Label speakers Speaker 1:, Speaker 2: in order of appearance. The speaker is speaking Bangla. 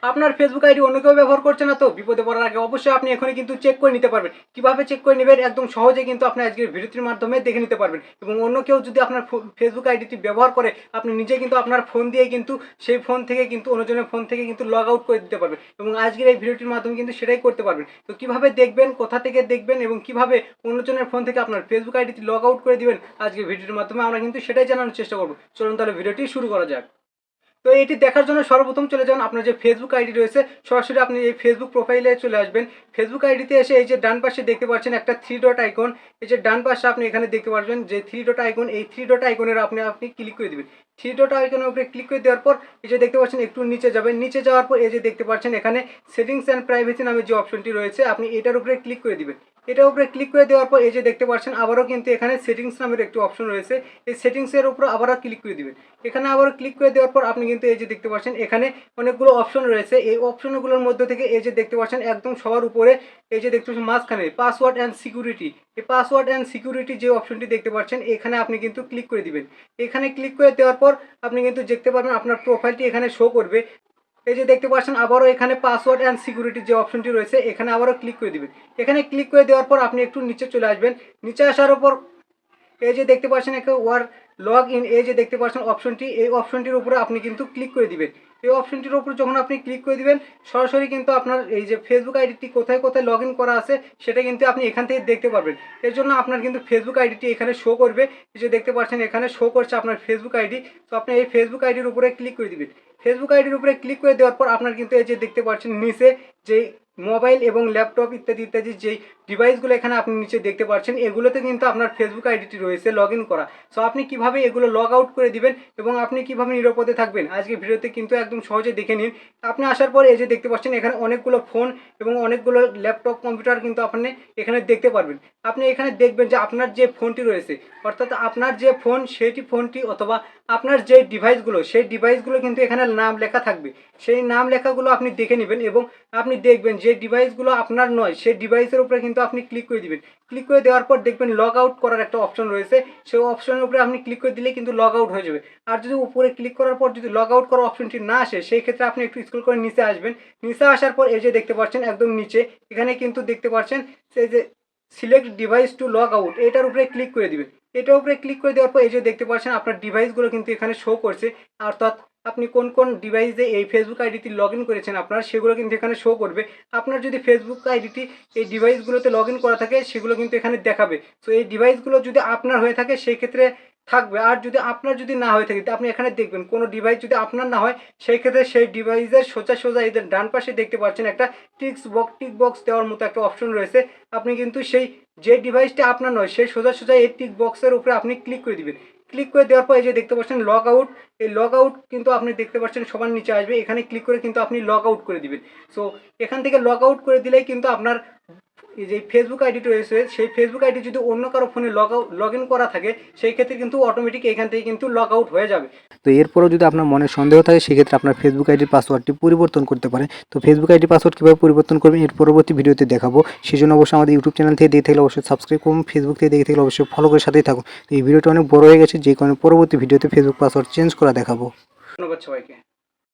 Speaker 1: আপনার ফেসবুক আইডি অন্য কেউ ব্যবহার করছে না তো? বিপদে পড়ার আগে অবশ্যই আপনি এখনই কিন্তু চেক করে নিতে পারবেন। কিভাবে চেক করে নেবেন একদম সহজেই কিন্তু আপনি আজকের ভিডিওটির মাধ্যমে দেখে নিতে পারবেন। এবং অন্য কেউ যদি আপনার ফেসবুক আইডিটি ব্যবহার করে আপনি নিজে কিন্তু আপনার ফোন দিয়ে কিন্তু সেই ফোন থেকে কিন্তু অন্যজনের ফোন থেকে কিন্তু লগ আউট করে দিতে পারবেন। এবং আজকের এই ভিডিওটির মাধ্যমে কিন্তু সেটাই করতে পারবেন। তো কিভাবে দেখবেন, কোথা থেকে দেখবেন এবং কিভাবে অন্যজনের ফোন থেকে আপনার ফেসবুক আইডিটি লগ আউট করে দিবেন আজকের ভিডিওটির মাধ্যমে আমরা কিন্তু সেটাই জানানোর চেষ্টা করব। চলুন তাহলে ভিডিওটি শুরু করা যাক। তো এটি দেখার জন্য সর্বপ্রথম চলে যান আপনার যে ফেসবুক আইডি রয়েছে, সরাসরি আপনি এই ফেসবুক প্রোফাইলে চলে আসবেন। ফেসবুক আইডিতে এসে এই যে ডান পাশে দেখতে পাচ্ছেন একটা থ্রি ডট আইকন, এই যে ডান পাশে আপনি এখানে দেখতে পারবেন যে থ্রি ডট আইকন, এই থ্রি ডট আইকনের আপনি ক্লিক করে দিবেন। থ্রি ডট আইকনের উপরে ক্লিক করে দেওয়ার পর এই যে দেখতে পাচ্ছেন একটু নিচে যাবেন, নিচে যাওয়ার পর এই যে দেখতে পাচ্ছেন এখানে সেটিংস অ্যান্ড প্রাইভেসি নামে যে অপশনটি রয়েছে আপনি এটার উপরে ক্লিক করে দিবেন। এটার উপরে ক্লিক করে দেওয়ার পর এই যে দেখতে পাচ্ছেন আবারও কিন্তু এখানে সেটিংস নামের একটি অপশন রয়েছে, এই সেটিংসের উপর আবারও ক্লিক করে দিবেন। এখানে আবার ক্লিক করে দেওয়ার পর আপনি কিন্তু এই যে দেখতে পাচ্ছেন এখানে অনেকগুলো অপশন রয়েছে, এই অপশনগুলোর মধ্যে থেকে এই যে দেখতে পাচ্ছেন একদম সবার উপরে এই যে দেখতে পাচ্ছেন মাঝখানে পাসওয়ার্ড অ্যান্ড সিকিউরিটি, এই পাসওয়ার্ড অ্যান্ড সিকিউরিটি যে অপশনটি দেখতে পাচ্ছেন এখানে আপনি কিন্তু ক্লিক করে দিবেন। এখানে ক্লিক করে দেওয়ার পর আপনি কিন্তু দেখতে পারবেন আপনার প্রোফাইলটি এখানে শো করবে। এই যে দেখতে পাচ্ছেন আবারও এখানে পাসওয়ার্ড অ্যান্ড সিকিউরিটি যে অপশনটি রয়েছে এখানে আবারও ক্লিক করে দিবেন। এখানে ক্লিক করে দেওয়ার পর আপনি একটু নিচে চলে আসবেন। নিচে আসার পর এই যে দেখতে পাচ্ছেন একটা ওয়ার লগ ইন, এই যে দেখতে পাচ্ছেন অপশনটি, এই অপশনটির উপরে আপনি কিন্তু ক্লিক করে দিবেন। এই অপশনটির উপর যখন আপনি ক্লিক করে দিবেন সরাসরি কিন্তু আপনার এই যে ফেসবুক আইডিটি কোথায় কোথায় লগ ইন করা আছে সেটা কিন্তু আপনি এখান থেকে দেখতে পারবেন। এর জন্য আপনার কিন্তু ফেসবুক আইডিটি এখানে শো করবে, এই যে দেখতে পাচ্ছেন এখানে শো করছে আপনার ফেসবুক আইডি। তো আপনি এই ফেসবুক আইডির উপরে ক্লিক করে দিবেন। ফেসবুক আইডির উপরে ক্লিক করে দেওয়ার পর আপনার কিন্তু এই যে দেখতে পাচ্ছেন নিচে যে মোবাইল এবং ল্যাপটপ ইত্যাদি ইত্যাদি যেই ডিভাইসগুলো এখানে আপনি নিচে দেখতে পাচ্ছেন এগুলোতে কিন্তু আপনার ফেসবুক আইডিটি রয়েছে লগ ইন করা। সো আপনি কিভাবে এগুলো লগ আউট করে দিবেন এবং আপনি কিভাবে নিরাপদে থাকবেন আজকে ভিডিওতে কিন্তু একদম সহজে দেখে নিন। আপনি আসার পর এই যে দেখতে পাচ্ছেন এখানে অনেকগুলো ফোন এবং অনেকগুলো ল্যাপটপ কম্পিউটার কিন্তু আপনি এখানে দেখতে পারবেন। আপনি এখানে দেখবেন যে আপনার যে ফোনটি রয়েছে অর্থাৎ আপনার যে ফোন সেটি ফোনটি অথবা আপনার যে ডিভাইসগুলো সেই ডিভাইসগুলো কিন্তু এখানে নাম লেখা থাকবে। সেই নাম লেখাগুলো আপনি দেখে নেবেন এবং আপনি দেখবেন যে ডিভাইসগুলো আপনার নয় সেই ডিভাইসের উপরে কিন্তু আপনি ক্লিক করে দিবেন। ক্লিক করে দেওয়ার পর দেখবেন লগ আউট করার একটা অপশন রয়েছে, সেই অপশনের উপরে আপনি ক্লিক করে দিলে কিন্তু লগ আউট হয়ে যাবে। আর যদি উপরে ক্লিক করার পর যদি লগ আউট করার অপশনটি না আসে সেই ক্ষেত্রে আপনি একটু স্ক্রল করে নিচে আসবেন। নিচে আসার পর এই যে দেখতে পাচ্ছেন একদম নিচে এখানে কিন্তু দেখতে পাচ্ছেন সেই যে select device to log out, এটার উপরে ক্লিক করে দিবেন। এটার উপরে ক্লিক করে দেওয়ার পর এই যে দেখতে পাচ্ছেন আপনার ডিভাইসগুলো কিন্তু এখানে শো করছে, অর্থাৎ আপনি কোন কোন ডিভাইসে এই ফেসবুক আইডিটি লগ ইন করেছেন আপনার সেগুলো কিন্তু এখানে শো করবে। আপনার যদি ফেসবুক আইডিটি এই ডিভাইসগুলোতে লগ ইন করা থাকে সেগুলো কিন্তু এখানে দেখাবে। সো এই ডিভাইসগুলো যদি আপনার হয়ে থাকে সেই ক্ষেত্রে থাকবে, আর যদি আপনার যদি না হয়ে থাকে আপনি এখানে দেখবেন কোনো ডিভাইস যদি আপনার না হয় সেই ক্ষেত্রে সেই ডিভাইসের সোজা সোজা এদের ডান পাশে দেখতে পাচ্ছেন একটা টিক বক্স দেওয়ার মতো একটা অপশন রয়েছে। আপনি কিন্তু সেই যে ডিভাইসটা আপনার নয় সেই সোজা সোজা এই টিক বক্সের উপরে আপনি ক্লিক করে দিবেন। ক্লিক করে দেওয়ার পর এই যে দেখতে পাচ্ছেন লগ আউট, এই লগ আউট কিন্তু আপনি দেখতে পাচ্ছেন সবার নিচে আসবে, এখানে ক্লিক করে কিন্তু আপনি লগ আউট করে দিবেন। সো এখান থেকে লগ আউট করে দিলেই কিন্তু আপনার এই যে ফেসবুক আইডিটি রয়েছে সেই ফেসবুক আইডি যদি অন্য কারো ফোনে লগ ইন করা থাকে সেই ক্ষেত্রে কিন্তু অটোমেটিক এখান থেকে কিন্তু লগ আউট হয়ে যাবে।
Speaker 2: তো এরপরও যদি আপনার মনে সন্দেহ থাকে সেক্ষেত্রে আপনার ফেসবুক আইডির পাসওয়ার্ডটি পরিবর্তন করতে পারেন। তো ফেসবুক আইডির পাসওয়ার্ড কীভাবে পরিবর্তন করবেন এর পরবর্তী ভিডিওতে দেখাবো। সেই জন্য অবশ্যই আমাদের ইউটিউব চ্যানেল থেকে দেখে থাকলে অবশ্যই সাবস্ক্রাইব করুন, ফেসবুক থেকে দেখে থাকলে অবশ্যই ফলো করে সাথেই থাকুন। তো এই ভিডিওটা অনেক বড় হয়ে গেছে যে কারণে পরবর্তী ভিডিওতে ফেসবুক পাসওয়ার্ড চেঞ্জ করা দেখাবো।
Speaker 1: ধন্যবাদ সবাইকে।